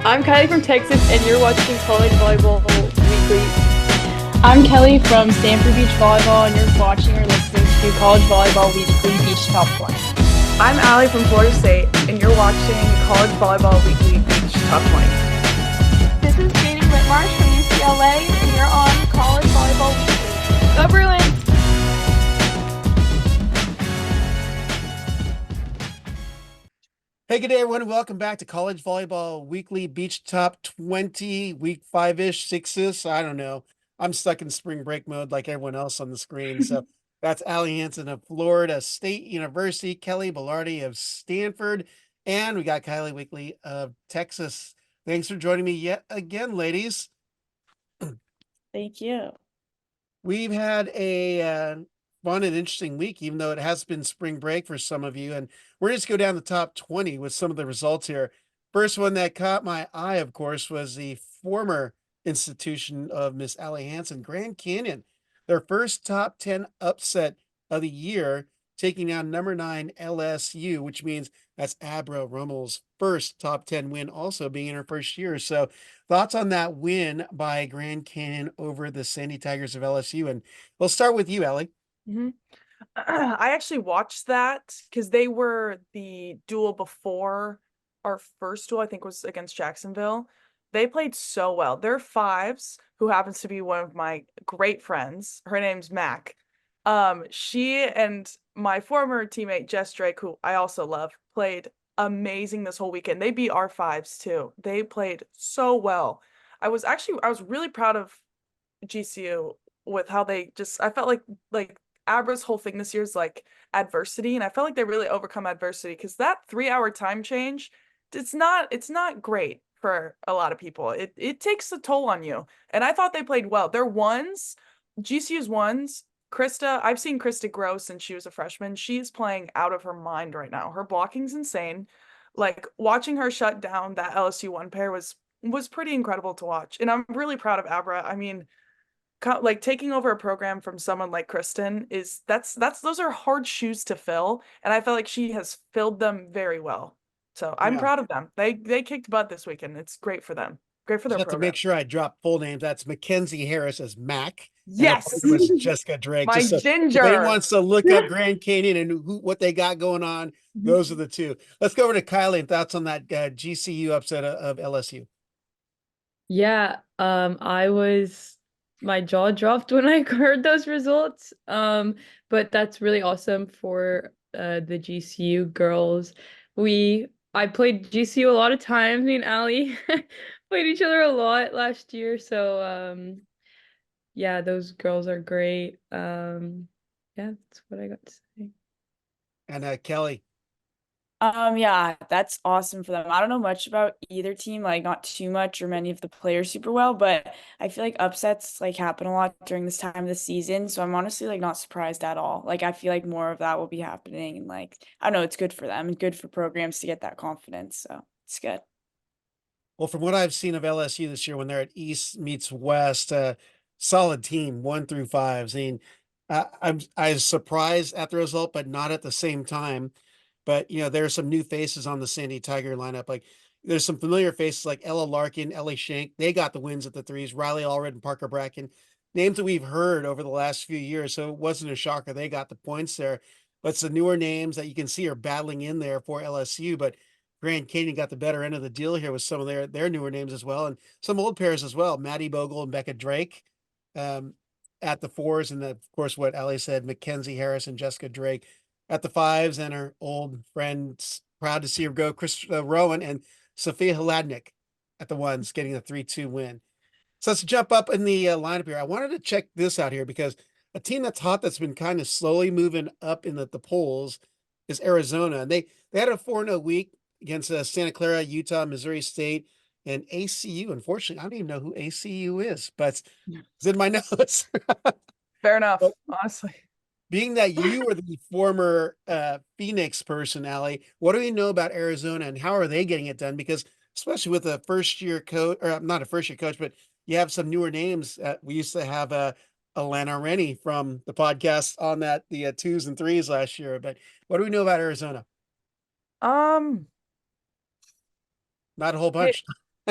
I'm Kylie from Texas, and you're watching College Volleyball Weekly. I'm Kelly from Stanford Beach Volleyball, and you're watching or listening to College Volleyball Weekly Beach Top 20. I'm Allie from Florida State, and you're watching College Volleyball Weekly Beach Top 20. This is Katie Whitmarsh from UCLA, and you're on College Volleyball Weekly. Go Bruins! Hey, good day, everyone. Welcome back to College Volleyball Weekly Beach Top 20, week 5-ish, 6-ish. I don't know. I'm stuck in spring break mode like everyone else on the screen. So that's Allie Hansen of Florida State University, Kelly Bellardi of Stanford, and we got Kylie Weekly of Texas. Thanks for joining me yet again, ladies. Thank you. We've had a fun and interesting week, even though it has been spring break for some of you. And we're just go down the top 20 with some of the results here. First one that caught my eye, of course, was the former institution of Miss Allie Hansen, Grand Canyon. Their first top 10 upset of the year, taking down number 9 LSU, which means that's Abra Rummel's first top 10 win, also being in her first year. So thoughts on that win by Grand Canyon over the Sandy Tigers of LSU? And we'll start with you, Allie. Mm-hmm. I actually watched that because they were the duel before our first duel, I think was against Jacksonville. They played so well. They're fives, who happens to be one of my great friends. Her name's Mac. She and my former teammate, Jess Drake, who I also love, played amazing this whole weekend. They beat our fives too. They played so well. I was really proud of GCU with how they I felt like Abra's whole thing this year is like adversity, and I felt like they really overcome adversity because that 3-hour time change, it's not great for a lot of people. It takes a toll on you, and I thought they played well. Their ones, GCU's ones, Krista, I've seen Krista grow since she was a freshman. She's playing out of her mind right now. Her blocking's insane. Like watching her shut down that LSU one pair was pretty incredible to watch, and I'm really proud of Abra. I mean, like taking over a program from someone like Kristen those are hard shoes to fill, and I feel like she has filled them very well. So I'm proud of them. They kicked butt this weekend. It's great for them. Great for their Just to program. make sure I drop full names, that's Mackenzie Harris as Mac. Yes, and was Jessica Drake. my Just so ginger. if anyone wants to look up Grand Canyon and what they got going on, those are the two. Let's go over to Kylie and thoughts on that GCU upset of LSU. Yeah, my jaw dropped when I heard those results. But that's really awesome for the GCU girls. I played GCU a lot of times. Me and Allie played each other a lot last year. So yeah, those girls are great. Yeah, that's what I got to say. And Kelly. Yeah, that's awesome for them. I don't know much about either team, like not too much or many of the players super well, but I feel like upsets like happen a lot during this time of the season. So I'm honestly like not surprised at all. Like I feel like more of that will be happening, and like I don't know, it's good for them and good for programs to get that confidence. So it's good. Well, from what I've seen of LSU this year, when they're at East meets West, solid team, 1 through 5. I mean, I was surprised at the result, but not at the same time. But there are some new faces on the Sandy Tiger lineup. Like there's some familiar faces like Ella Larkin, Ellie Shank. They got the wins at the threes. Riley Allred and Parker Bracken, names that we've heard over the last few years. So it wasn't a shocker. They got the points there. But some newer names that you can see are battling in there for LSU. But Grand Canyon got the better end of the deal here with some of their newer names as well, and some old pairs as well. Maddie Bogle and Becca Drake at the fours, and of course what Allie said, Mackenzie Harris and Jessica Drake at the fives, and her old friends, proud to see her go, Chris Rowan and Sophia Hladnik at the ones, getting a 3-2 win. So let's jump up in the lineup here. I wanted to check this out here because a team that's hot, that's been kind of slowly moving up in the polls, is Arizona. And they had a 4-0 week against Santa Clara, Utah, Missouri State, and ACU. Unfortunately, I don't even know who ACU is, but it's in my notes. Fair enough, honestly. Being that you were the former Phoenix person, Allie, what do we know about Arizona and how are they getting it done? Because especially with a first-year coach, or not a first-year coach, but you have some newer names. We used to have Alana Rennie from the podcast on that, the 2s and 3s last year. But what do we know about Arizona? Um, Not a whole bunch.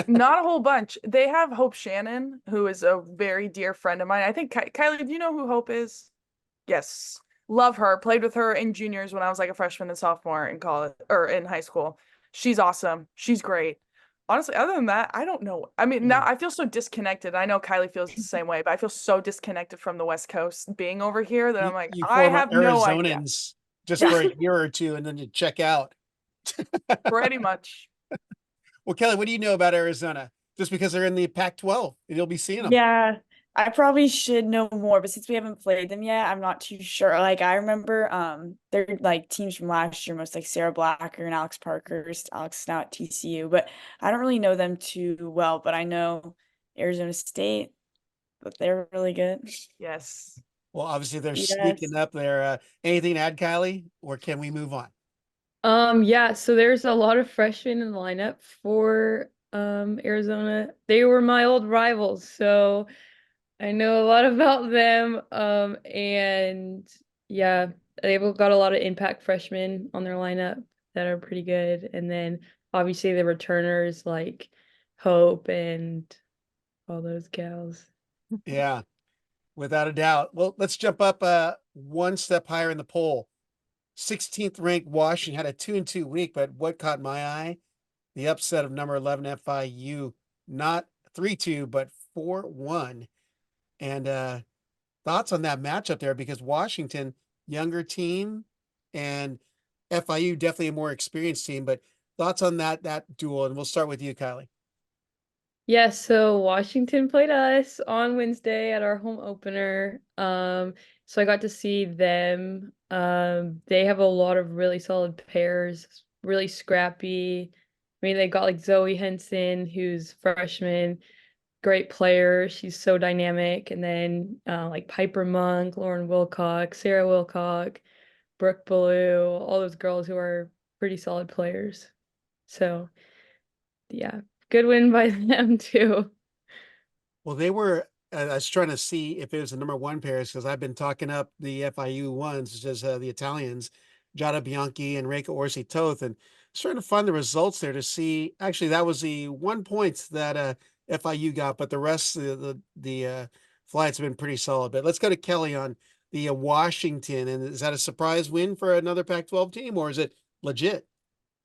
Not a whole bunch. They have Hope Shannon, who is a very dear friend of mine. I think Kylie, do you know who Hope is? Yes. Love her. Played with her in juniors when I was like a freshman and sophomore in college or in high school. She's awesome. She's great. Honestly, other than that, I don't know. I mean, now Yeah. I feel so disconnected. I know Kylie feels the same way, but I feel so disconnected from the West Coast being over here that I'm like, You I form have no idea. Arizonans just Yeah, for a year or two, and then you check out. pretty much. Well, Kelly, what do you know about Arizona? Just because they're in the Pac-12, and you'll be seeing them. Yeah, I probably should know more, but since we haven't played them yet, I'm not too sure. Like I remember they're like teams from last year, most like Sarah Blacker and Alex Parker. Alex is now at TCU, but I don't really know them too well, but I know Arizona State, but they're really good. Yes. Well, obviously they're Yes. sneaking up there. Anything to add, Kylie, or can we move on? Yeah, so there's a lot of freshmen in the lineup for Arizona. They were my old rivals, so I know a lot about them. And yeah, they've got a lot of impact freshmen on their lineup that are pretty good. And then obviously the returners like Hope and all those gals. Yeah, without a doubt. Well, let's jump up one step higher in the poll. 16th ranked Washington had a 2-2 week, but what caught my eye? The upset of number 11 FIU, not 3-2, but 4-1. And thoughts on that matchup there, because Washington, younger team, and FIU definitely a more experienced team. But thoughts on that duel, and we'll start with you, Kylie. Yeah, so Washington played us on Wednesday at our home opener. So I got to see them. They have a lot of really solid pairs, really scrappy. I mean, they got like Zoe Henson, who's freshman, great player. She's so dynamic. And then like Piper Monk, Lauren Wilcock, Sarah Wilcock, Brooke Ballou, all those girls who are pretty solid players. So yeah, good win by them too. Well, they were. I was trying to see if it was the number one pairs because I've been talking up the FIU ones, just the Italians, Giada Bianchi and Reika Orsi Toth, and trying to find the results there to see. Actually, that was the 1 point that FIU got, but the rest of the flights have been pretty solid. But let's go to Kelly on the Washington, and is that a surprise win for another Pac-12 team, or is it legit?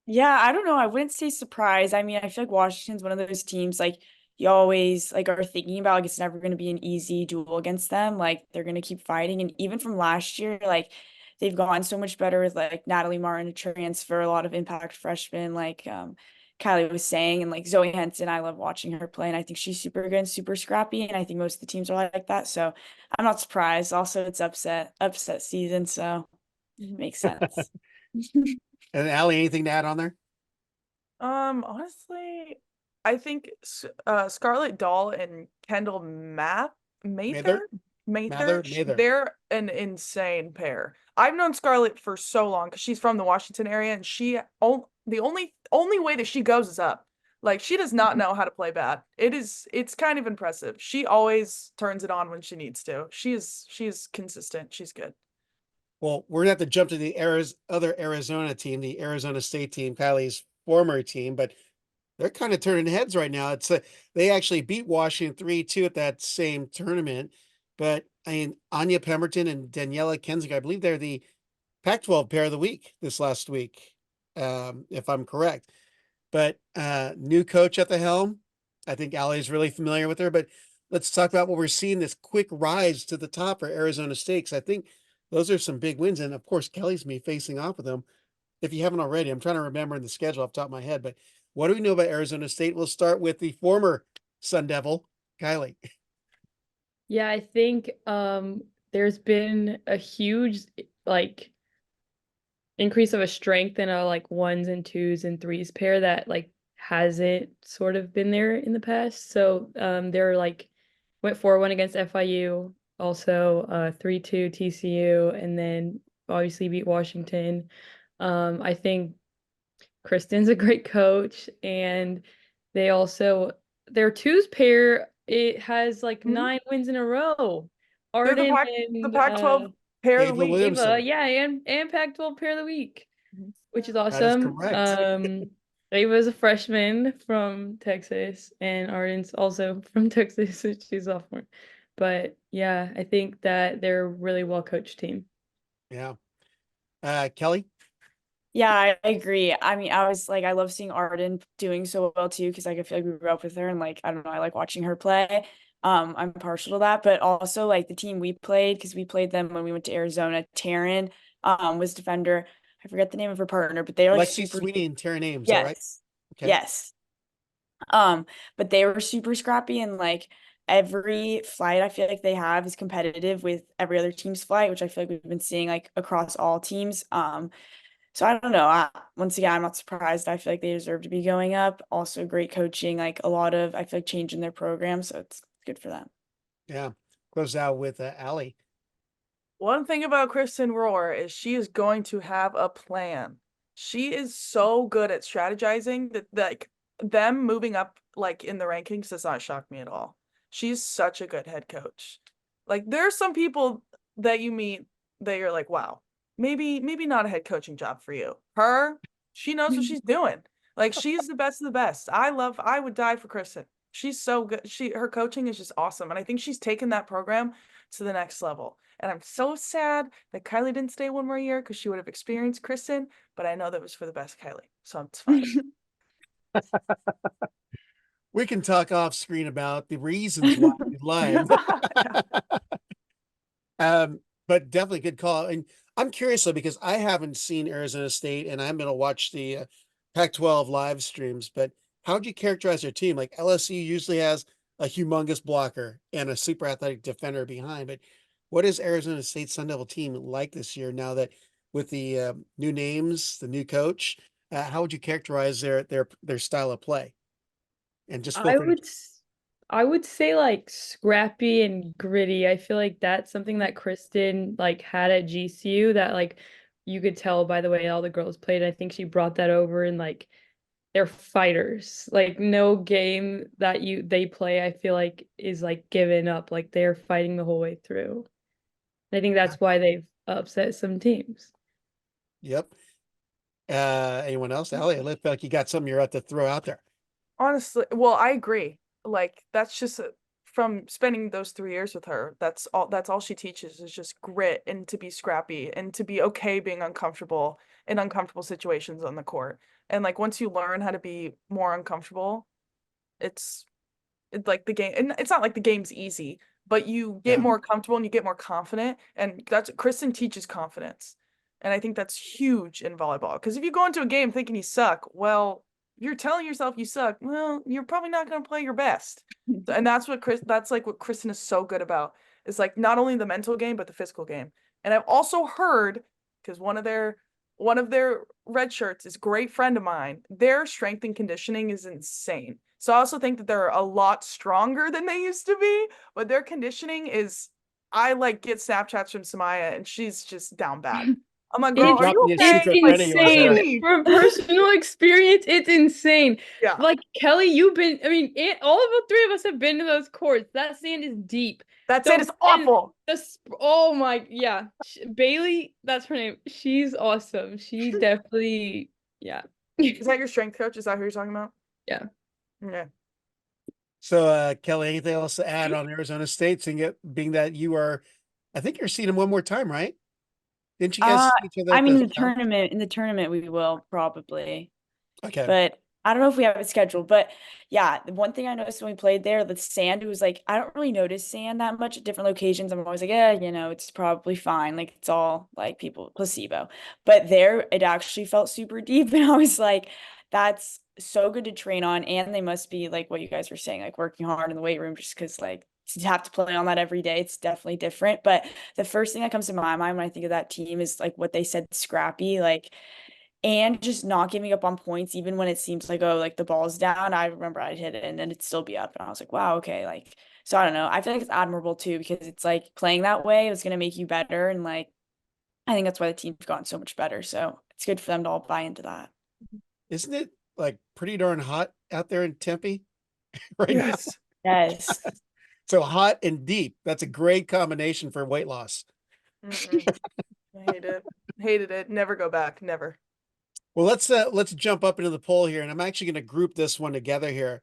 Yeah, I don't know. I wouldn't say surprised. I mean, I feel like Washington's one of those teams like you always like are thinking about like it's never going to be an easy duel against them. Like they're going to keep fighting. And even from last year, like they've gotten so much better with like Natalie Martin to transfer, a lot of impact freshmen, like Kylie was saying, and like Zoe Henson. I love watching her play, and I think she's super good and super scrappy. And I think most of the teams are like that. So I'm not surprised. Also, it's upset season, so it makes sense. And Allie, anything to add on there? Honestly, I think Scarlett Dahl and Kendall Mather, Mather, Mather. they're an insane pair. I've known Scarlett for so long because she's from the Washington area, and the only way that she goes is up. Like she does not know how to play bad. It's kind of impressive. She always turns it on when she needs to. She is consistent. She's good. Well, we're gonna have to jump to the other Arizona team, the Arizona State team, Kylie's former team, but they're kind of turning heads right now. They actually beat Washington 3-2 at that same tournament. But I mean, Anya Pemberton and Daniela Kensinger, I believe they're the Pac-12 pair of the week this last week, if I'm correct. But new coach at the helm. I think Allie's really familiar with her. But let's talk about what we're seeing, this quick rise to the top for Arizona State. 'Cause I think those are some big wins. And of course, Kelly's me facing off with them. If you haven't already, I'm trying to remember in the schedule off the top of my head. But what do we know about Arizona State? We'll start with the former Sun Devil, Kylie. Yeah, I think there's been a huge like increase of a strength in a like ones and twos and threes pair that like hasn't sort of been there in the past. So they're like went 4-1 against FIU, also 3-2 TCU, and then obviously beat Washington. I think Kristen's a great coach, and they also their twos pair, it has like Mhm. 9 wins in a row. They're Arden The and Pac-12 pair of the Ava week. Williamson. Ava, yeah, and Pac-12 pair of the week, Mhm. which is That is awesome. correct. Ava's a freshman from Texas, and Arden's also from Texas, so she's a sophomore. But yeah, I think that they're a really well coached team. Yeah. Kelly? Yeah, I agree. I mean, I love seeing Arden doing so well too, because like I feel like we grew up with her and like I don't know, I like watching her play. I'm partial to that, but also like the team we played, because we played them when we went to Arizona. Taryn was defender. I forget the name of her partner, but they were like Lexi super. Sweeney and Taryn Ames, is that right? Yes. Okay. Yes. But they were super scrappy, and like every flight I feel like they have is competitive with every other team's flight, which I feel like we've been seeing like across all teams. So I don't know. Once again, I'm not surprised. I feel like they deserve to be going up. Also, great coaching, like a lot of I feel like change in their program, so it's good for them. Yeah. Close out with Allie. One thing about Kristen Rohr is she is going to have a plan. She is so good at strategizing that like them moving up like in the rankings does not shock me at all. She's such a good head coach. Like there are some people that you meet that you're like, wow, maybe not a head coaching job for you. Her, she knows what she's doing. Like she's the best of the best. I would die for Kristen. She's so good. Her coaching is just awesome. And I think she's taken that program to the next level. And I'm so sad that Kylie didn't stay one more year because she would have experienced Kristen, but I know that was for the best, Kylie. So it's fine. We can talk off screen about the reasons why you lied. But definitely good call. And I'm curious though, because I haven't seen Arizona State and I'm going to watch the Pac-12 live streams, but how would you characterize their team? Like LSU usually has a humongous blocker and a super athletic defender behind, but what is Arizona State Sun Devil team like this year now that with the new names, the new coach, how would you characterize their style of play? And just feel I free to. would I would say like scrappy and gritty. I feel like that's something that Kristen like had at GCU that like you could tell by the way all the girls played. I think she brought that over and like they're fighters. Like no game that they play I feel like is like given up. Like they're fighting the whole way through. I think that's why they've upset some teams. Yep. Anyone else? Allie, I feel like you got something you're about to throw out there. Honestly, well, I agree. Like that's just from spending those 3 years with her. That's all she teaches is just grit and to be scrappy and to be okay being uncomfortable in uncomfortable situations on the court. And like once you learn how to be more uncomfortable, it's like the game, and it's not like the game's easy, but you get Yeah. more comfortable and you get more confident, and that's Kristen teaches confidence. And I think that's huge in volleyball, because if you go into a game thinking you suck, well, you're telling yourself you suck, well, you're probably not going to play your best. And that's like what Kristen is so good about, is like not only the mental game but the physical game. And I've also heard, because one of their red shirts is a great friend of mine, their strength and conditioning is insane. So I also think that they're a lot stronger than they used to be, but their conditioning is, I like get Snapchats from Samaya and she's just down bad. I'm like, girl, It's are you Dropping a okay? secret Like, friend of yours there. insane. From personal experience, it's insane. yeah, Like Kelly, I mean, all of the three of us have been to those courts. That sand is deep. that's it. It's awful. Oh my, yeah. Bailey, that's her name. She's awesome. She definitely, yeah. Is that your strength coach? Is that who you're talking about? Yeah. Yeah. So, Kelly, anything else to add on Arizona State? Being that you are, I think you're seeing them one more time, right? Didn't you guys see each other I at mean, the in the tournament we will probably, Okay. but I don't know if we have it scheduled. But yeah, the one thing I noticed when we played there, the sand, it was like I don't really notice sand that much at different locations. I'm always like, yeah, it's probably fine. Like it's all like people placebo. But there, it actually felt super deep, and I was like, that's so good to train on, and they must be like what you guys were saying, like working hard in the weight room, just because like to have to play on that every day, it's definitely different. But the first thing that comes to my mind when I think of that team is like what they said, scrappy, like, and just not giving up on points, even when it seems like, oh, like the ball's down. I remember I'd hit it and then it'd still be up. And I was like, wow, okay. Like, so I don't know. I feel like it's admirable too, because it's like playing that way is going to make you better. And like, I think that's why the team's gotten so much better. So it's good for them to all buy into that. Isn't it like pretty darn hot out there in Tempe right now? Yes. Yes. So hot and deep. That's a great combination for weight loss. I hate it. Hated it. Never go back. Never. Well, let's jump up into the poll here, and I'm actually going to group this one together here.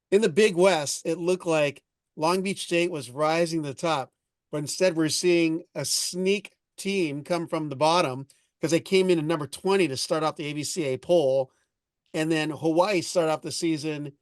In the Big West, it looked like Long Beach State was rising to the top, but instead we're seeing a sneak team come from the bottom because they came in at number 20 to start off the ABCA poll. And then Hawaii started off the season.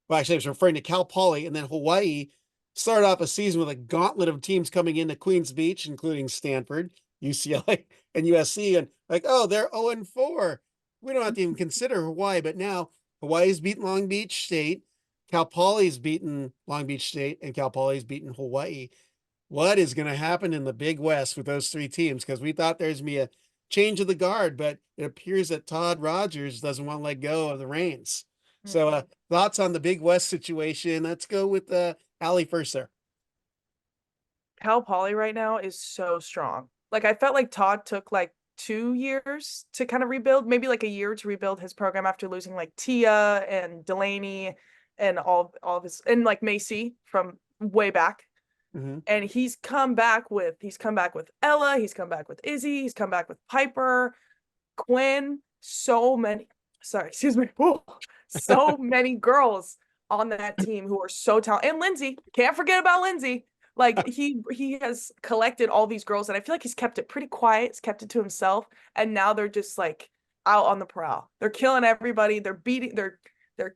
Well, actually, I was referring to Cal Poly, and then Hawaii started off a season with a gauntlet of teams coming into Queens Beach, including Stanford, UCLA, and USC. And like, oh, they're 0-4. We don't have to even consider Hawaii, but now Hawaii's beaten Long Beach State, Cal Poly's beaten Long Beach State, and Cal Poly's beaten Hawaii. What is going to happen in the Big West with those three teams? Because we thought there's going to be a change of the guard, but it appears that Todd Rogers doesn't want to let go of the reins. So thoughts on the Big West situation? Let's go with Allie first there. Cal Poly right now is so strong. Like I felt like Todd took like 2 years to kind of rebuild, maybe like a year to rebuild his program after losing like Tia and Delaney and all of his, and like Macy from way back. And he's come back with Ella, he's come back with Izzy, he's come back with Piper, Quinn, so many so many girls on that team who are so talented. And Lindsay, can't forget about Lindsay. Like he has collected all these girls, and I feel like he's kept it pretty quiet, he's kept it to himself, and now they're just like out on the prowl. They're killing everybody, they're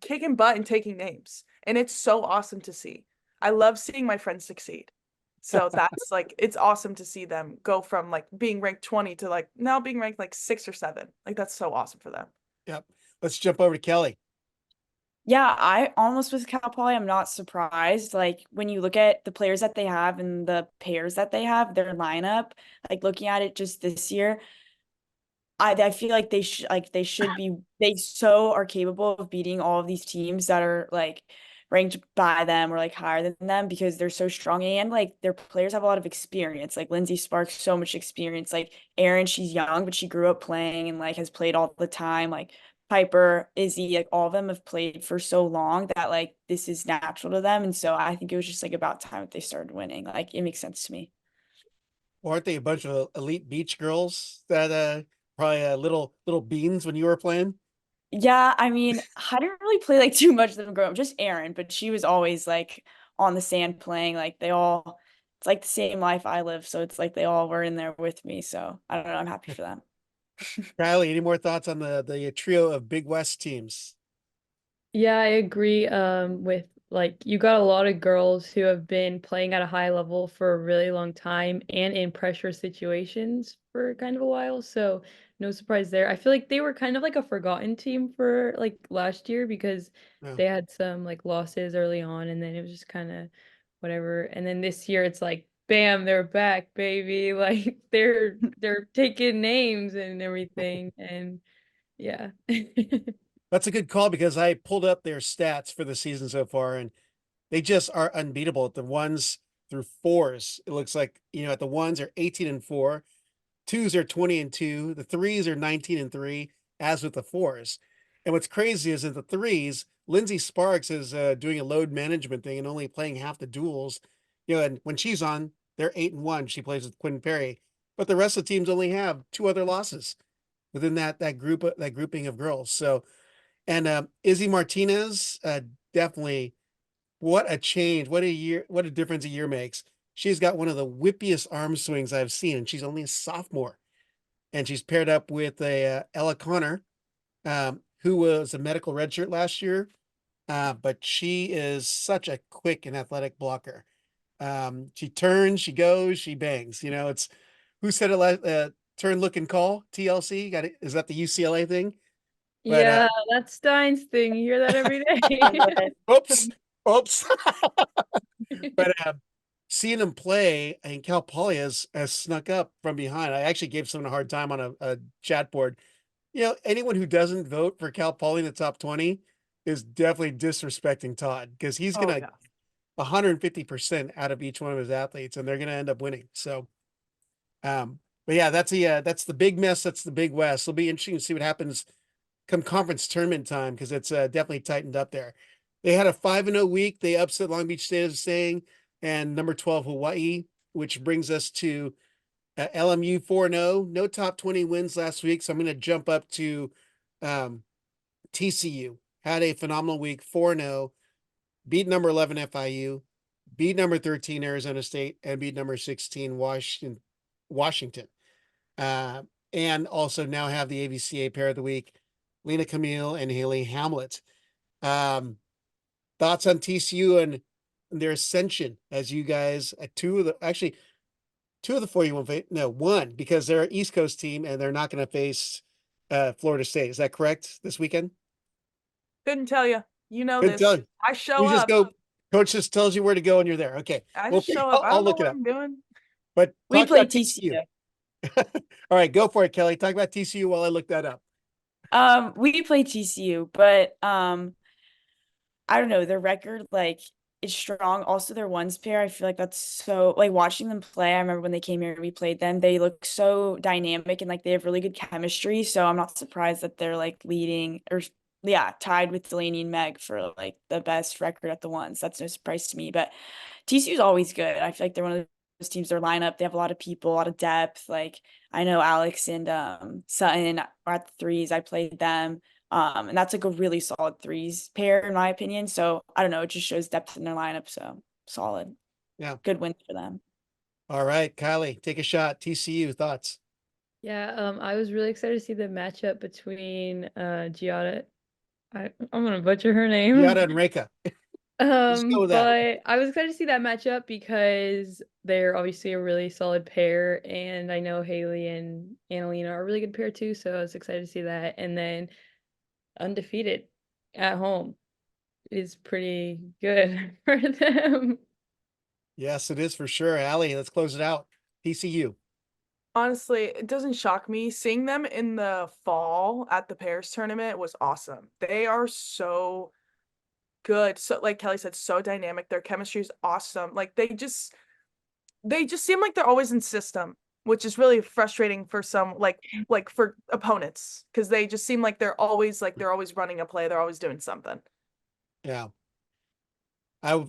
kicking butt and taking names. And it's so awesome to see. I love seeing my friends succeed. So that's like, it's awesome to see them go from like being ranked 20 to like now being ranked like 6 or 7. Like that's so awesome for them. Yep. Let's jump over to Kelly. Yeah, I almost with Cal Poly, I'm not surprised. Like when you look at the players that they have and the pairs that they have, their lineup, like looking at it just this year, I feel like they so are capable of beating all of these teams that are like ranked by them or like higher than them because they're so strong and like their players have a lot of experience. Like Lindsay Sparks, so much experience. Like Erin, she's young, but she grew up playing and like has played all the time. Like Piper, Izzy, like all of them have played for so long that like this is natural to them. And so I think it was just like about time that they started winning. Like it makes sense to me. Or aren't they a bunch of elite beach girls that probably little beans when you were playing? Yeah, I mean, I didn't really play like too much of them growing up, just Erin, but she was always like on the sand playing. Like it's like the same life I live, so it's like they all were in there with me. So I don't know, I'm happy for them. Kylie, any more thoughts on the trio of Big West teams? Yeah, I agree. With like you got a lot of girls who have been playing at a high level for a really long time and in pressure situations for kind of a while. So no surprise there. I feel like they were kind of like a forgotten team for like last year because No. they had some like losses early on and then it was just kind of whatever. And then this year it's like bam, they're back, baby. Like they're taking names and everything and yeah. That's a good call because I pulled up their stats for the season so far, and they just are unbeatable at the ones through fours. It looks like, at the ones are 18-4, twos are 20-2, the threes are 19-3, as with the fours. And what's crazy is that the threes, Lindsay Sparks is doing a load management thing and only playing half the duels. And when she's on, they're 8-1. She plays with Quinn Perry, but the rest of the teams only have 2 other losses within that grouping of girls. So, and Izzy Martinez, definitely, what a change, what a difference a year makes. She's got one of the whippiest arm swings I've seen, and she's only a sophomore. And she's paired up with Ella Connor, who was a medical redshirt last year, but she is such a quick and athletic blocker. She turns, she goes, she bangs. It's who said it? Turn, look, and call. TLC. Is that the UCLA thing? But Yeah, that's Stein's thing. You hear that every day. oops. But seeing him play, I think Cal Poly has snuck up from behind. I actually gave someone a hard time on a chat board. Anyone who doesn't vote for Cal Poly in the top 20 is definitely disrespecting Todd because he's Oh, gonna yeah. 150% out of each one of his athletes, and they're gonna end up winning. So, but yeah, that's the big mess. That's the Big West. It'll be interesting to see what happens come conference tournament time because it's definitely tightened up there. They had a 5-0 week. They upset Long Beach State, as saying, and number 12 Hawaii, which brings us to LMU 4-0. No top 20 wins last week, so I'm going to jump up to TCU had a phenomenal week, 4-0, beat number 11 FIU, beat number 13 Arizona State, and beat number 16 Washington. And also now have the AVCA pair of the week, Lena Camille and Haley Hamlet. Thoughts on TCU and their ascension as you guys at two of the four you won't face? No, one, because they're an East Coast team and they're not going to face Florida State. Is that correct this weekend? Couldn't tell you. You know Good this. done. I show You just up. go. Coach just tells you where to go and you're there. Okay. I Well, just show up. I I'll don't know look it what up. I'm doing. But We talk play about TCU. All right, go for it, Kelly. Talk about TCU while I look that up. We play TCU, but I don't know, their record like is strong. Also, their ones pair, I feel like that's so like watching them play. I remember when they came here, we played them. They look so dynamic and like they have really good chemistry. So I'm not surprised that they're like leading or yeah, tied with Delaney and Meg for like the best record at the ones. That's no surprise to me. But TCU is always good. I feel like they're one of those teams. Their lineup, they have a lot of people, a lot of depth. Like I know Alex and Sutton are at the threes. I played them. And that's like a really solid threes pair in my opinion. So I don't know, it just shows depth in their lineup. So solid. Yeah. Good win for them. All right, Kylie, take a shot. TCU thoughts. Yeah, I was really excited to see the matchup between Giada. I'm gonna butcher her name. Yada and Reka. Let's go with that. But I was excited to see that matchup because they're obviously a really solid pair, and I know Haley and Annalena are a really good pair too, so I was excited to see that. And then undefeated at home is pretty good for them. Yes, it is for sure. Allie, let's close it out. TCU. Honestly, it doesn't shock me. Seeing them in the fall at the pairs tournament was awesome. They are so good. So like Kelly said, so dynamic. Their chemistry is awesome. Like they just seem like they're always in system, which is really frustrating for some like for opponents because they just seem like they're always running a play. They're always doing something. Yeah. I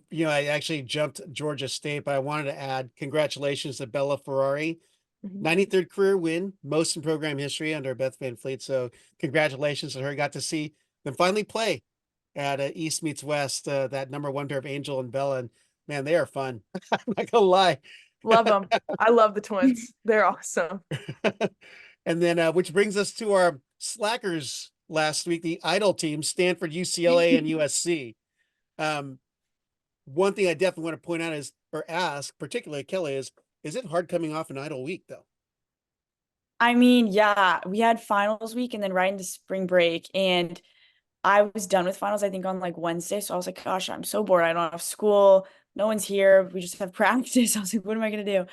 actually jumped Georgia State, but I wanted to add congratulations to Bella Ferrari. 93rd career win, most in program history under Beth Van Fleet. So congratulations to her. Got to see them finally play at East meets West, that number one pair of Angel and Bella. And man, they are fun. I'm not gonna lie. Love them. I love the twins. They're awesome. And then, which brings us to our slackers last week, the idol team, Stanford, UCLA, and USC. One thing I definitely want to point out or ask, particularly Kelly, is it hard coming off an idle week though? I mean, yeah, we had finals week and then right into spring break, and I was done with finals, I think, on like Wednesday. So I was like, gosh, I'm so bored. I don't have school. No one's here. We just have practice. I was like, what am I gonna do?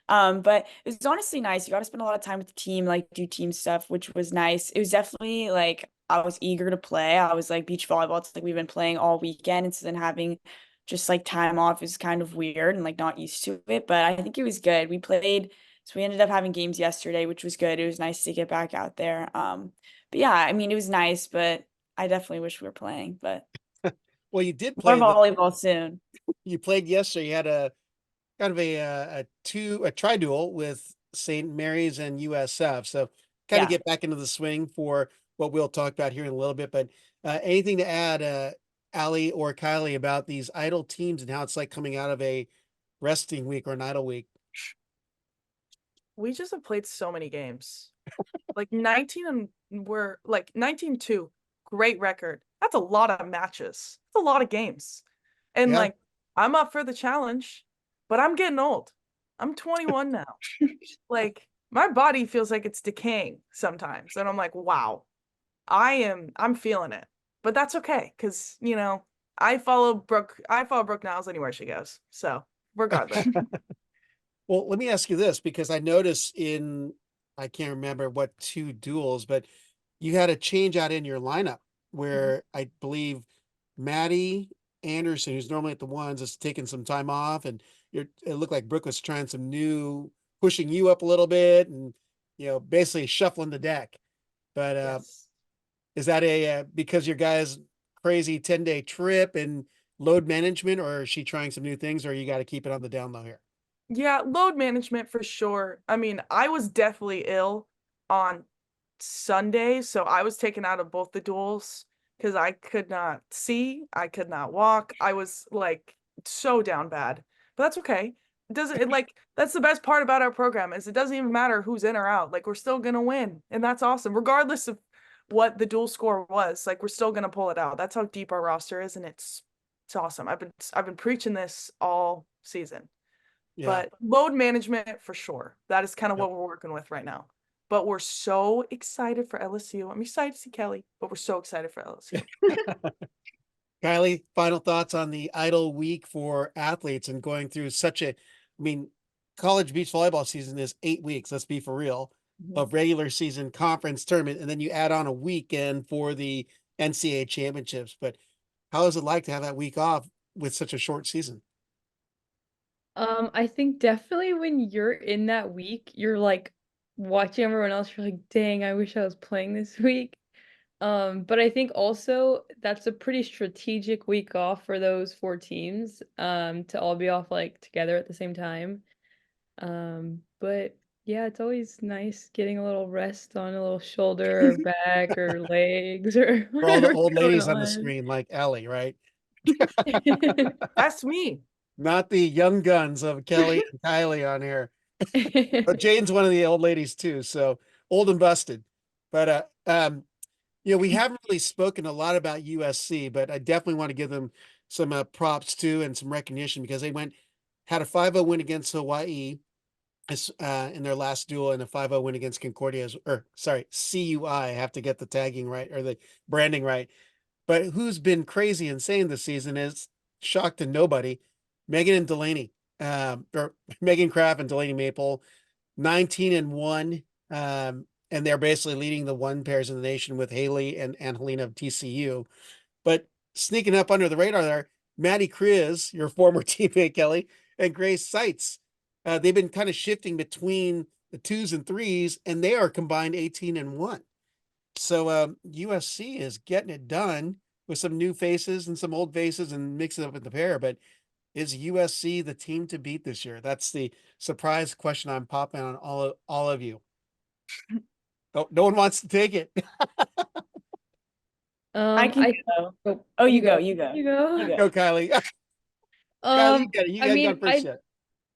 But it was honestly nice. You got to spend a lot of time with the team, like do team stuff, which was nice. It was definitely like I was eager to play. I was like beach volleyball. It's like we've been playing all weekend, and so then having just like time off is kind of weird and like not used to it. But I think it was good. We played, so we ended up having games yesterday, which was good. It was nice to get back out there. But yeah, I mean, it was nice, but I definitely wish we were playing. But Well, you did more play volleyball soon. you played yesterday. You had a kind of a tri-duel with St. Mary's and USF. So kind of Yeah. get back into the swing for what we'll talk about here in a little bit. But anything to add, Allie or Kylie, about these idle teams and how it's like coming out of a resting week or an idle week? We just have played so many games. Like 19 and we're like 19-2. Great record. That's a lot of matches. That's a lot of games. And Yeah. like I'm up for the challenge, but I'm getting old. I'm 21 now. Like my body feels like it's decaying sometimes. And I'm like, wow, I'm feeling it. But that's okay, because I follow Brooke Niles anywhere she goes. So regardless. Well, let me ask you this, because I noticed I can't remember what two duels, but you had a change out in your lineup where I believe Maddie Anderson, who's normally at the ones, is taking some time off, and it looked like Brooke was trying some new, pushing you up a little bit, and basically shuffling the deck. But Yes. is that because your guys' crazy 10-day trip and load management, or is she trying some new things, or you got to keep it on the down low here? Yeah, load management for sure. I mean, I was definitely ill on Sunday, so I was taken out of both the duels because I could not see, I could not walk. I was like so down bad. But that's okay. It doesn't it like that's the best part about our program is it doesn't even matter who's in or out. Like we're still gonna win. And that's awesome. Regardless of what the dual score was, like we're still gonna pull it out. That's how deep our roster is, and it's awesome. I've been preaching this all season. Yeah. But load management for sure. That is kind of Yep. what we're working with right now. But we're so excited for LSU. I'm excited to see Kelly, but we're so excited for LSU. Kylie, final thoughts on the idle week for athletes and going through such a, I mean, college beach volleyball season is 8 weeks. Let's be for real, of regular season conference tournament. And then you add on a weekend for the NCAA championships. But how is it like to have that week off with such a short season? I think definitely when you're in that week, you're like watching everyone else, you're like, dang, I wish I was playing this week. But I think also that's a pretty strategic week off for those four teams, to all be off like together at the same time. But yeah, it's always nice getting a little rest on a little shoulder or back or legs or For all the whatever's old going ladies on the on. screen, like Ellie, right? That's me. Not the young guns of Kelly and Kylie on here. But Jane's one of the old ladies too, so old and busted. But we haven't really spoken a lot about USC, but I definitely want to give them some props too and some recognition because they had a 5-0 win against Hawaii in their last duel and a 5-0 win against Concordia, or sorry, CUI. I have to get the tagging right or the branding right. But who's been crazy insane this season is shocked to nobody, Megan and Delaney, or Megan Kraft and Delaney Maple, 19-1. And they're basically leading the one pairs in the nation with Haley and Helena of TCU. But sneaking up under the radar there, Maddie Kriz, your former teammate, Kelly, and Grace Seitz. They've been kind of shifting between the 2s and 3s, and they are combined 18-1. So USC is getting it done with some new faces and some old faces and mixing it up in the pair. But is USC the team to beat this year? That's the surprise question I'm popping on all of you. Oh, no one wants to take it. I can I go. Oh, you go. You go. You go. You go. Go, Kylie. Kylie, you got it. You I got mean, gone first yet.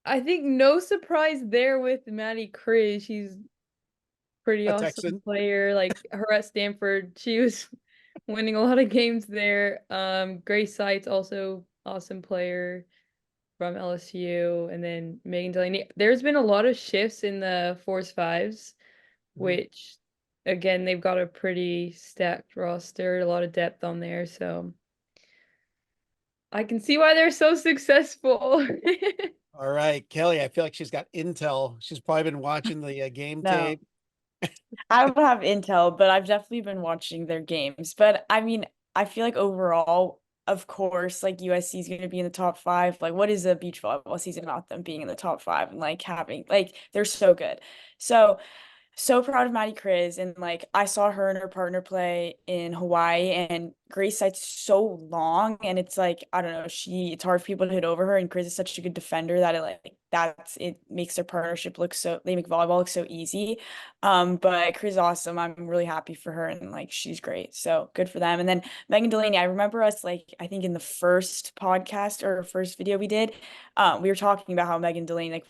I think no surprise there with Maddie Kriz. She's pretty A awesome Texan. player. Like her at Stanford, she was winning a lot of games there. Grace Seitz also awesome player from LSU, and then Megan Delaney. There's been a lot of shifts in the 4s, 5s, which again they've got a pretty stacked roster, a lot of depth on there, so I can see why they're so successful. All right, Kelly, I feel like she's got intel. She's probably been watching the game No. tape. I don't have intel, but I've definitely been watching their games. But I mean, I feel like overall, of course, like USC is going to be in the top 5. Like, what is a beach volleyball season without them being in the top 5 and like having like they're so good. So proud of Maddie Kriz, and like I saw her and her partner play in Hawaii, and Grace Sight's so long, and it's like I don't know, it's hard for people to hit over her, and Kriz is such a good defender that it makes their partnership they make volleyball look so easy. But Kriz is awesome. I'm really happy for her, and like she's great. So good for them. And then Megan Delaney, I remember us like I think in the first podcast or first video we did, we were talking about how Megan Delaney, like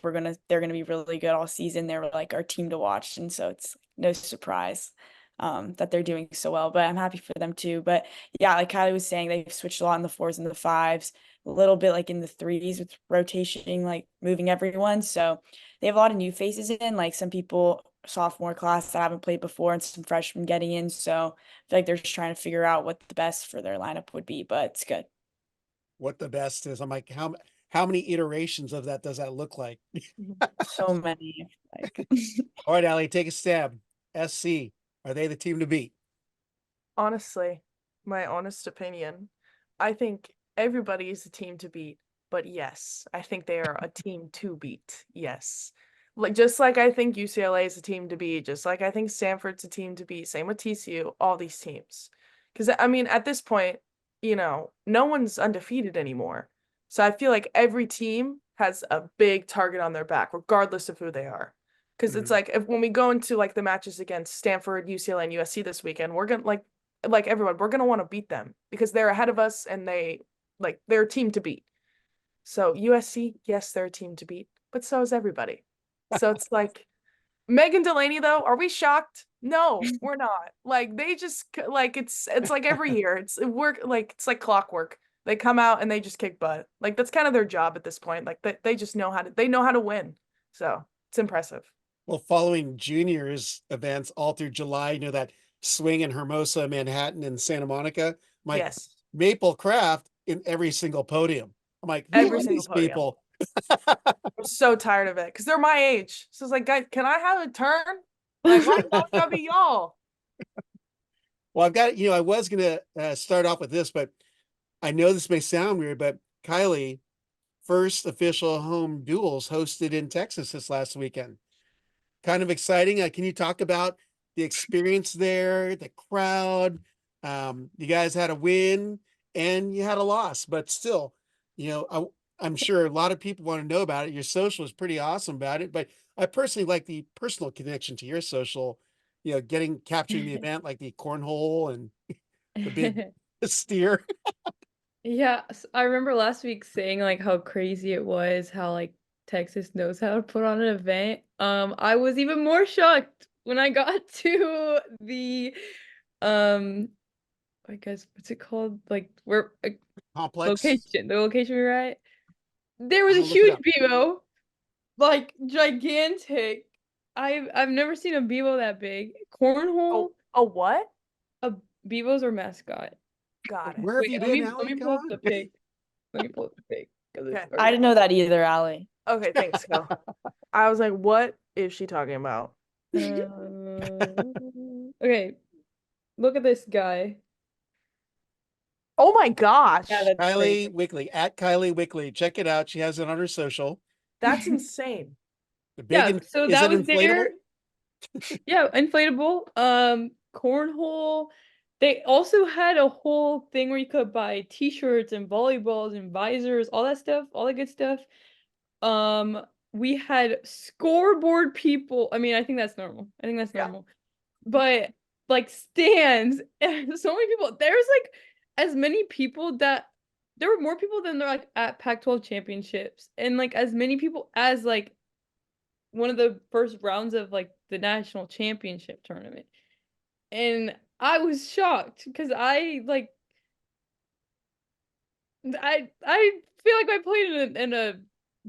they're gonna be really good all season. They're like our team to watch, and so it's no surprise that they're doing so well. But I'm happy for them too. But yeah, like Kylie was saying, they've switched a lot in the 4s and the 5s, a little bit like in the 3s with rotation, like moving everyone. So they have a lot of new faces in, like some people sophomore class that haven't played before and some freshmen getting in. So I feel like they're just trying to figure out what the best for their lineup would be, but it's good. What the best is. I'm like, how many iterations of that does that look like? So many. Like All right, Allie, take a stab. SC, are they the team to beat? Honestly, my honest opinion, I think everybody is a team to beat, but yes, I think they are a team to beat. Yes. Like just like I think UCLA is a team to beat, just like I think Stanford's a team to beat, same with TCU, all these teams. Because I mean, at this point, no one's undefeated anymore. So I feel like every team has a big target on their back, regardless of who they are. Because it's like when we go into like the matches against Stanford, UCLA, and USC this weekend, we're gonna like everyone, we're gonna want to beat them because they're ahead of us and they're a team to beat. So USC, yes, they're a team to beat, but so is everybody. So it's like Megan Delaney, though, are we shocked? No, we're not. Like they just like it's like every year. It's like clockwork. They come out and they just kick butt. Like that's kind of their job at this point. Like they just know how to win. So it's impressive. Well, following juniors events all through July, that swing in Hermosa, Manhattan, and Santa Monica. I'm like, Yes. Maple Craft in every single podium. I'm like, who Every are single these podium. people? I'm so tired of it because they're my age. So it's like, guys, can I have a turn? Like, why gotta be y'all? Well, I've got, I was going to start off with this, but I know this may sound weird, but Kylie, first official home duels hosted in Texas this last weekend. Kind of exciting. Can you talk about the experience there, the crowd? You guys had a win and you had a loss, but still, I'm sure a lot of people want to know about it. Your social is pretty awesome about it, but I personally like the personal connection to your social, capturing the event, like the cornhole and the big steer. Yeah, I remember last week saying like how crazy it was, how like Texas knows how to put on an event. I was even more shocked when I got to the um I guess what's it called? Like where Complex. the location we were at. There was a I'll look it huge up. Bevo, like gigantic. I've never seen a Bevo that big. Cornhole, Oh, what? a Bevo's our mascot. Got it. Where have Wait, you let been, me Allie? pull Come up the on. pic. Let me pull up the pic. 'Cause it's Okay. I didn't know that either, Allie. Okay, thanks, Go. I was like, what is she talking about? Okay, look at this guy. Oh my gosh. Yeah, that's Kylie crazy. Wickley, at Kylie Wickley. Check it out. She has it on her social. That's insane. The big, Yeah, so is that it was inflatable? there. Yeah, inflatable. Cornhole. They also had a whole thing where you could buy t-shirts and volleyballs and visors, all that stuff, all that good stuff. We had scoreboard people. I mean, I think that's normal. I think that's Yeah. normal. But like stands and so many people. There's like as many people that there were more people than they're like at Pac-12 championships and like as many people as like one of the first rounds of like the national championship tournament. And I was shocked because I feel like I played in a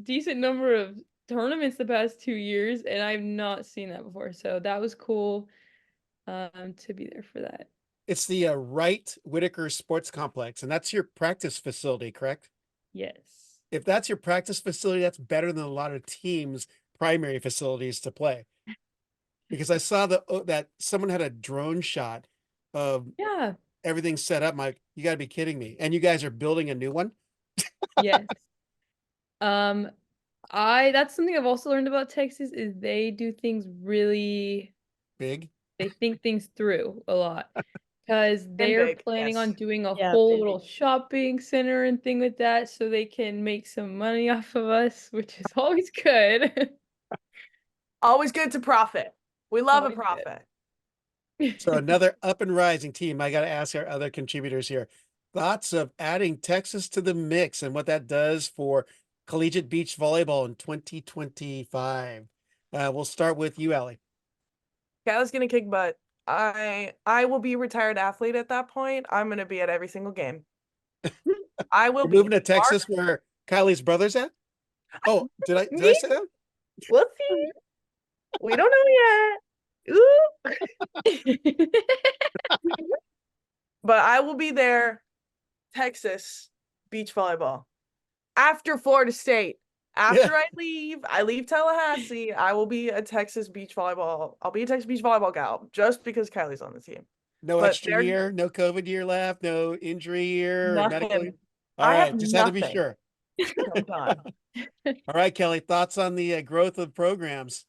decent number of tournaments the past 2 years and I've not seen that before. So that was cool to be there for that. It's the Wright Whitaker Sports Complex, and that's your practice facility, correct? Yes. If that's your practice facility, that's better than a lot of teams' primary facilities to play. Because I saw that someone had a drone shot of Yeah. everything set up. I'm like, you got to be kidding me! And you guys are building a new one? Yes. Um, that's something I've also learned about Texas is they do things really, Big. they think things through a lot. Because they're big, planning on yes. doing a Yeah, whole big. little shopping center and thing with that so they can make some money off of us, which is always good. Always good to profit. We love a Always good. profit. So another up and rising team. I got to ask our other contributors here. Thoughts of adding Texas to the mix and what that does for collegiate beach volleyball in 2025. We'll start with you, Allie. Kayla's gonna kick butt. I will be a retired athlete at that point. I'm gonna be at every single game. I will We're be. moving to Mark, Texas where Kylie's brother's at. Oh, did I Me? say that? we'll see. We don't know yet. Ooh. But I will be there, Texas beach volleyball. After Florida State. After Yeah. I leave Tallahassee, I will be a Texas beach volleyball. I'll be a Texas beach volleyball gal just because Kylie's on the team. No But extra year, no COVID year left, no injury year or medical. nothing. All I have right, just had to be nothing. sure. I'm done. All right, Kelly, thoughts on the growth of programs?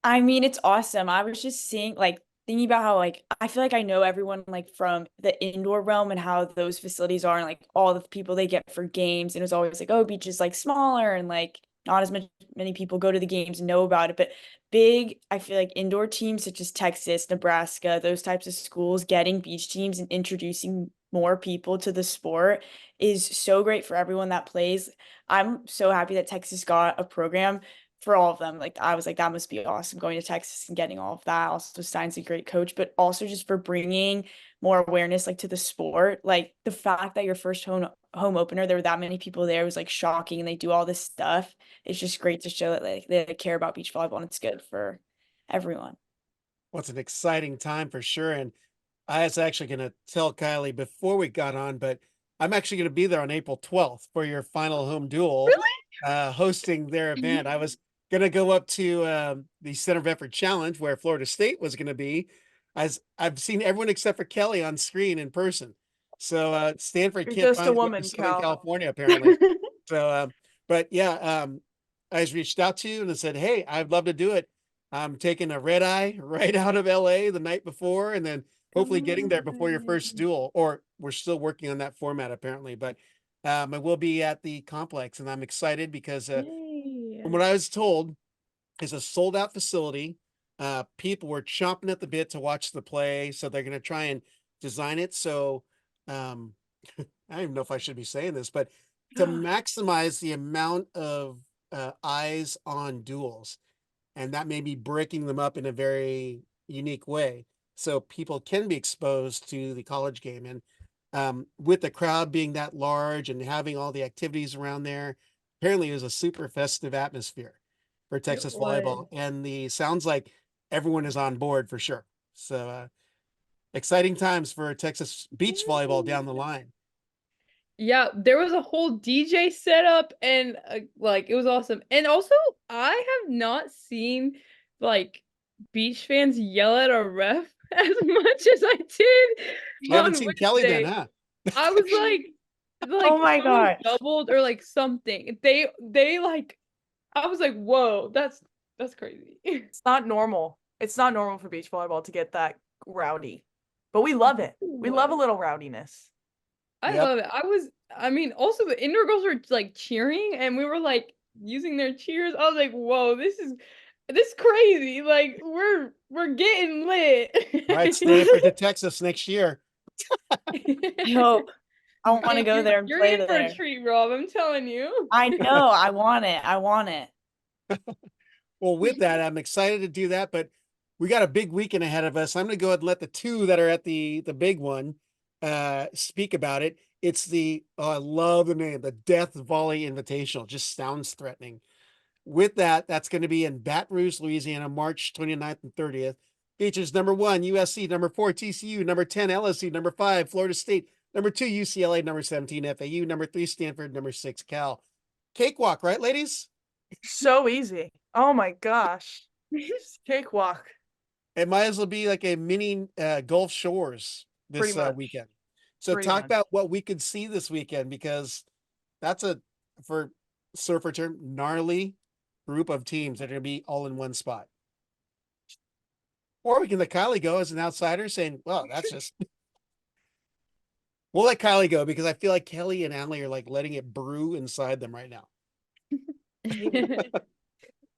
I mean, it's awesome. I was just thinking about how I feel like I know everyone from the indoor realm and how those facilities are and all the people they get for games. And it was always like, oh, beach is smaller and not as many people go to the games and know about it, but big, I feel like indoor teams such as Texas, Nebraska, those types of schools getting beach teams and introducing more people to the sport is so great for everyone that plays. I'm so happy that Texas got a program for all of them. Like I was like, that must be awesome going to Texas and getting all of that. Also, Stein's a great coach, but also just for bringing more awareness like to the sport. Like the fact that your first home opener, there were that many people there was like shocking, and they do all this stuff. It's just great to show that like they care about beach volleyball, and it's good for everyone. Well, it's an exciting time for sure. And I was actually going to tell Kylie before we got on, but I'm actually going to be there on April 12th for your final home duel, hosting their event. I was going to go up to the Center of Effort Challenge where Florida State was going to be. As I've seen everyone except for Kelly on screen in person. So Stanford You're can't just a find woman, Southern Cal. California apparently. So, but yeah, I was reached out to you and I said, hey, I'd love to do it. I'm taking a red eye right out of LA the night before, and then hopefully getting there before your first duel, or we're still working on that format apparently, but I will be at the complex and I'm excited because Yay. from what I was told, it's a sold out facility. People were chomping at the bit to watch the play. So they're going to try and design it. So, I don't even know if I should be saying this, but to maximize the amount of eyes on duels, and that may be breaking them up in a very unique way. So people can be exposed to the college game. And with the crowd being that large and having all the activities around there, apparently it was a super festive atmosphere for Texas volleyball. And the sounds like everyone is on board for sure. So exciting times for Texas beach volleyball down the line. Yeah, there was a whole DJ setup and like it was awesome. And also, I have not seen like beach fans yell at a ref as much as I did You haven't on seen Kelly then, Wednesday. huh? I was like Oh my someone God. doubled or like something. They like I was like, whoa, that's crazy. It's not normal. It's not normal for beach volleyball to get that rowdy, but we love it. We love a little rowdiness. I Yep. love it. I mean, also the indoor girls were like cheering and we were like using their cheers. I was like, whoa, this is crazy. Like we're getting lit. Right, Stanford to Texas next year. I hope. I want to go there and You're play in for a there. treat, Rob. I'm telling you. I know. I want it. I want it. Well, with that, I'm excited to do that, but we got a big weekend ahead of us. I'm going to go ahead and let the two that are at the big one speak about it. It's the, oh, I love the name, the Death Volley Invitational. Just sounds threatening. With that, that's going to be in Baton Rouge, Louisiana, March 29th and 30th. Features number 1, USC, number 4, TCU, number 10, LSU, number 5, Florida State, number 2, UCLA, number 17, FAU, number 3, Stanford, number 6, Cal. Cakewalk, right, ladies? So easy. Oh my gosh. Cakewalk. It might as well be like a mini Gulf Shores this Pretty much. weekend. So Pretty talk much. about what we could see this weekend, because that's a, for surfer term, gnarly group of teams that are going to be all in one spot. Or we can let Kylie go as an outsider saying, well, that's just, we'll let Kylie go because I feel like Kelly and Allie are like letting it brew inside them right now.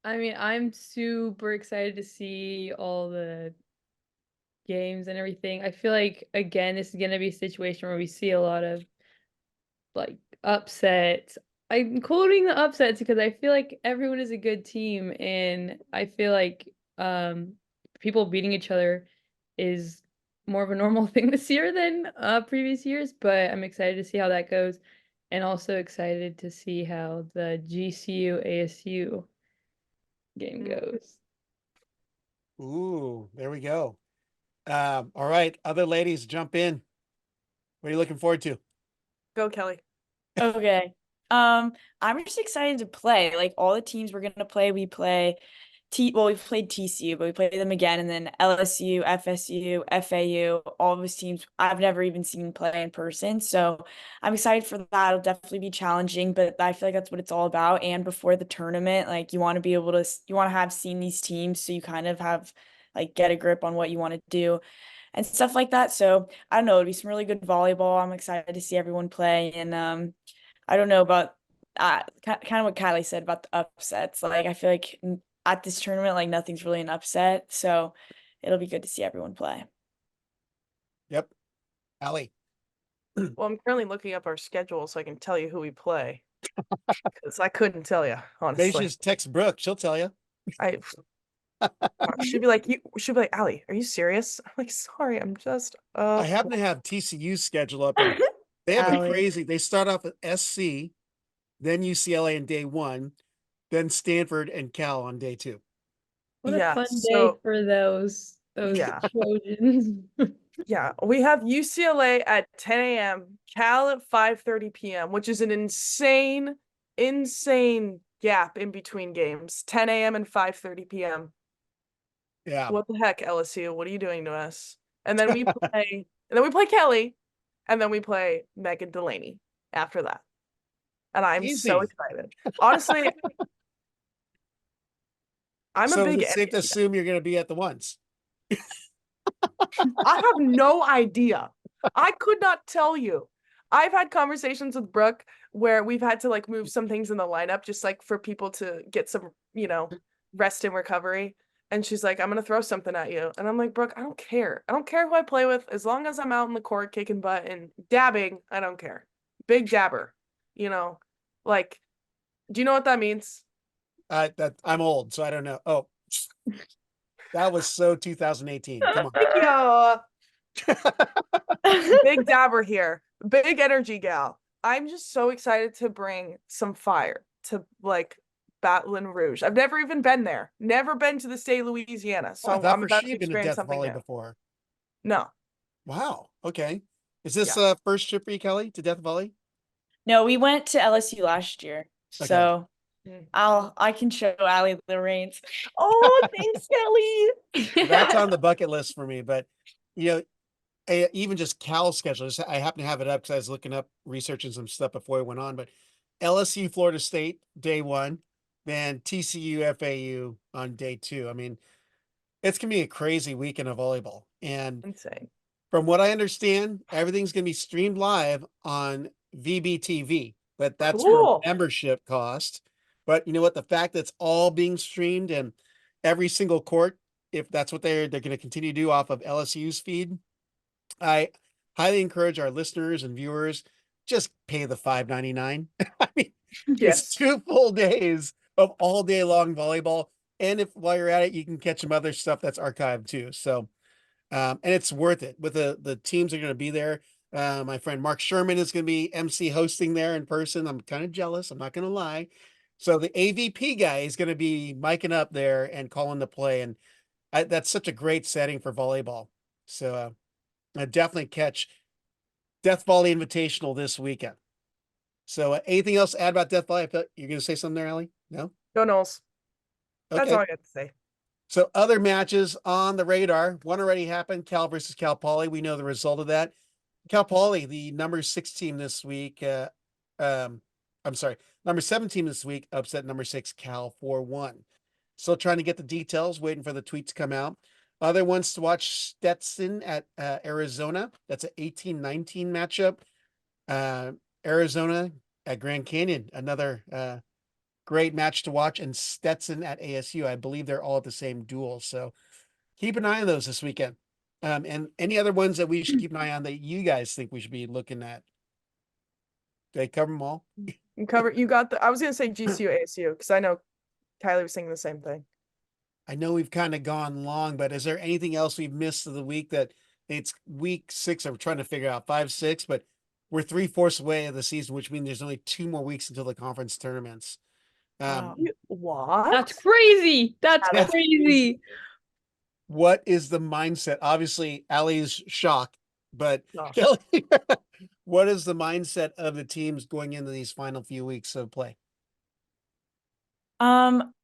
I mean, I'm super excited to see all the games and everything. I feel like again, this is gonna be a situation where we see a lot of like upsets. I'm including the upsets because I feel like everyone is a good team, and I feel like people beating each other is more of a normal thing this year than previous years. But I'm excited to see how that goes, and also excited to see how the GCU ASU game goes. Ooh, there we go. All right, other ladies, jump in. What are you looking forward to? Go, Kelly. Okay. I'm just excited to play. Like all the teams we're gonna play, we play we played TCU, but we played them again, and then LSU, FSU, FAU, all those teams I've never even seen play in person. So I'm excited for that. It'll definitely be challenging, but I feel like that's what it's all about. And before the tournament, like you want to be able to, you want to have seen these teams, so you kind of have like get a grip on what you want to do and stuff like that. So I don't know, it'll be some really good volleyball. I'm excited to see everyone play, and I don't know about kind of what Kylie said about the upsets. Like, I feel like at this tournament, like nothing's really an upset. So it'll be good to see everyone play. Yep. Allie. Well, I'm currently looking up our schedule so I can tell you who we play. Because I couldn't tell you, Maybe honestly. just text Brooke. She'll tell you. She'd be like, Allie, are you serious? I'm like, sorry, I'm just I happen to have TCU schedule up, and they have a Allie. crazy. They start off at SC, then UCLA on day 1, then Stanford and Cal on day 2. What a Yeah, fun day so- for those Yeah. Trojans. Yeah, we have UCLA at 10 a.m., Cal at 5:30 p.m., which is an insane gap in between games. 10 a.m. and 5:30 p.m. Yeah. What the heck, LSU? What are you doing to us? And then we play Kelly, and then we play Megan Delaney after that. And I'm so Easy. excited. Honestly, I'm So a big it's safe to energy guy. assume you're going to be at the ones. I have no idea. I could not tell you. I've had conversations with Brooke where we've had to like move some things in the lineup just like for people to get some, rest and recovery. And she's like, I'm gonna throw something at you. And I'm like, Brooke, I don't care. I don't care who I play with. As long as I'm out in the court kicking butt and dabbing, I don't care. Big dabber, like, do you know what that means? I'm old, so I don't know. Oh, that was so 2018. Come on. Big dabber here. Big energy gal. I'm just so excited to bring some fire to like Baton Rouge. I've never even been there. Never been to the state of Louisiana. So Oh, I thought I'm for about sure to you've been to experience Death something Volley new. before. No. Wow. Okay. Is this Yeah. first trip for you, Kelly, to Death Volley? No, we went to LSU last year. Okay. So Mm. I can show Allie the reins. Oh, thanks, Kelly. That's on the bucket list for me. But even just Cal's schedule, I happen to have it up because I was looking up researching some stuff before I went on. But LSU, Florida State, day 1, then TCU, FAU on day 2. I mean, it's gonna be a crazy weekend of volleyball. And Insane. from what I understand, everything's gonna be streamed live on VBTV, but that's Cool. for membership cost. But you know what? The fact that it's all being streamed and every single court, if that's what they're going to continue to do off of LSU's feed, I highly encourage our listeners and viewers just pay the $5.99. I mean, Yes. it's 2 full days of all day long volleyball, and if while you're at it, you can catch some other stuff that's archived too. So, and it's worth it. With the teams are going to be there. My friend Mark Sherman is going to be MC hosting there in person. I'm kind of jealous. I'm not going to lie. So the AVP guy is going to be miking up there and calling the play, and that's such a great setting for volleyball. So I definitely catch Death Volley Invitational this weekend. So anything else to add about Death Volley? I feel you're going to say something there, Allie? No? Go Knowles. That's Okay. all I got to say. So other matches on the radar. One already happened, Cal versus Cal Poly. We know the result of that. Cal Poly, the number 6 team this week. I'm sorry, number 7 team this week upset number 6 Cal 4-1. Still trying to get the details, waiting for the tweet to come out. Other ones to watch: Stetson at Arizona. That's an 18-19 matchup. Arizona at Grand Canyon, another great match to watch, and Stetson at ASU. I believe they're all at the same duel. So keep an eye on those this weekend. And any other ones that we should keep an eye on that you guys think we should be looking at? Did I cover them all? You got I was going to say GCU ASU because I know Kylie was saying the same thing. I know we've kind of gone long, but is there anything else we've missed of the week? That it's week 6? I'm trying to figure out 5, 6, but we're 3/4 away of the season, which means there's only 2 more weeks until the conference tournaments. Wow. What? That's crazy. That's That's crazy. What is the mindset? Obviously, Allie's shocked, but No. Kelly, what is the mindset of the teams going into these final few weeks of play?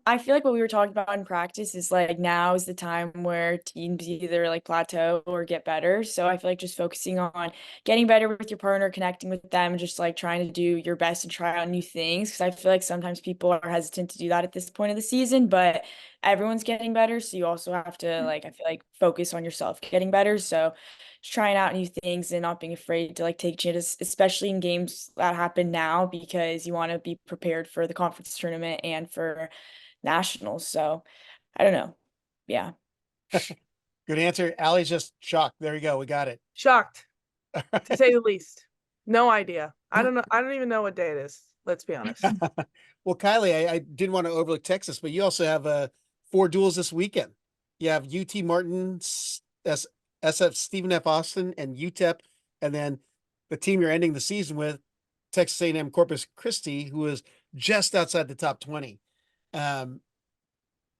I feel like what we were talking about in practice is like now is the time where teams either like plateau or get better. So I feel like just focusing on getting better with your partner, connecting with them, just like trying to do your best and try out new things. Cause I feel like sometimes people are hesitant to do that at this point of the season, but everyone's getting better. So you also have to like, I feel like focus on yourself getting better. So trying out new things and not being afraid to like take chances, especially in games that happen now, because you want to be prepared for the conference tournament and for nationals. So I don't know. Yeah. Good answer. Allie's just shocked. There you go. We got it. Shocked, to say the least. No idea. I don't know. I don't even know what day it is. Let's be honest. Well, Kylie, I didn't want to overlook Texas, but you also have 4 duels this weekend. You have UT Martin, SF Stephen F. Austin, and UTEP, and then the team you're ending the season with, Texas A&M Corpus Christi, who is just outside the top 20. I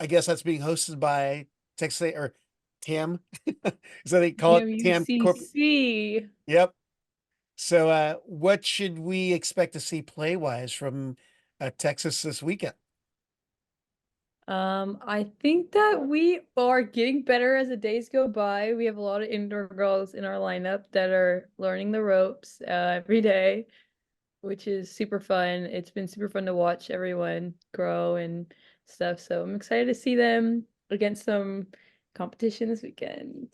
guess that's being hosted by Texas or TAM. So they call it TAM Corpus. UCC. Yep. So what should we expect to see play-wise from Texas this weekend? I think that we are getting better as the days go by. We have a lot of indoor girls in our lineup that are learning the ropes every day, which is super fun. It's been super fun to watch everyone grow and stuff. So I'm excited to see them against some competition this weekend.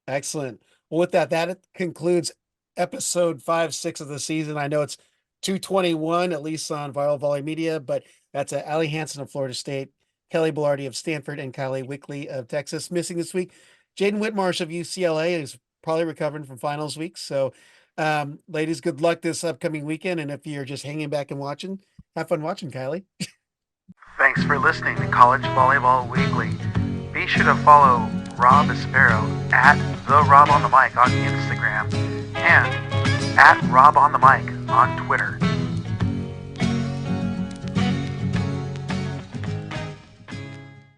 Excellent. Well, with that concludes episode 5, 6 of the season. I know it's 221, at least on Viral Volley Media, but that's Allie Hansen of Florida State, Kelly Bellardi of Stanford, and Kylie Wickley of Texas. Missing this week, Jaden Whitmarsh of UCLA is probably recovering from finals week. So, ladies, good luck this upcoming weekend. And if you're just hanging back and watching, have fun watching, Kylie. Thanks for listening to College Volleyball Weekly. Be sure to follow Rob Aspero at the Rob on the Mic on Instagram and at Rob on the Mic on Twitter.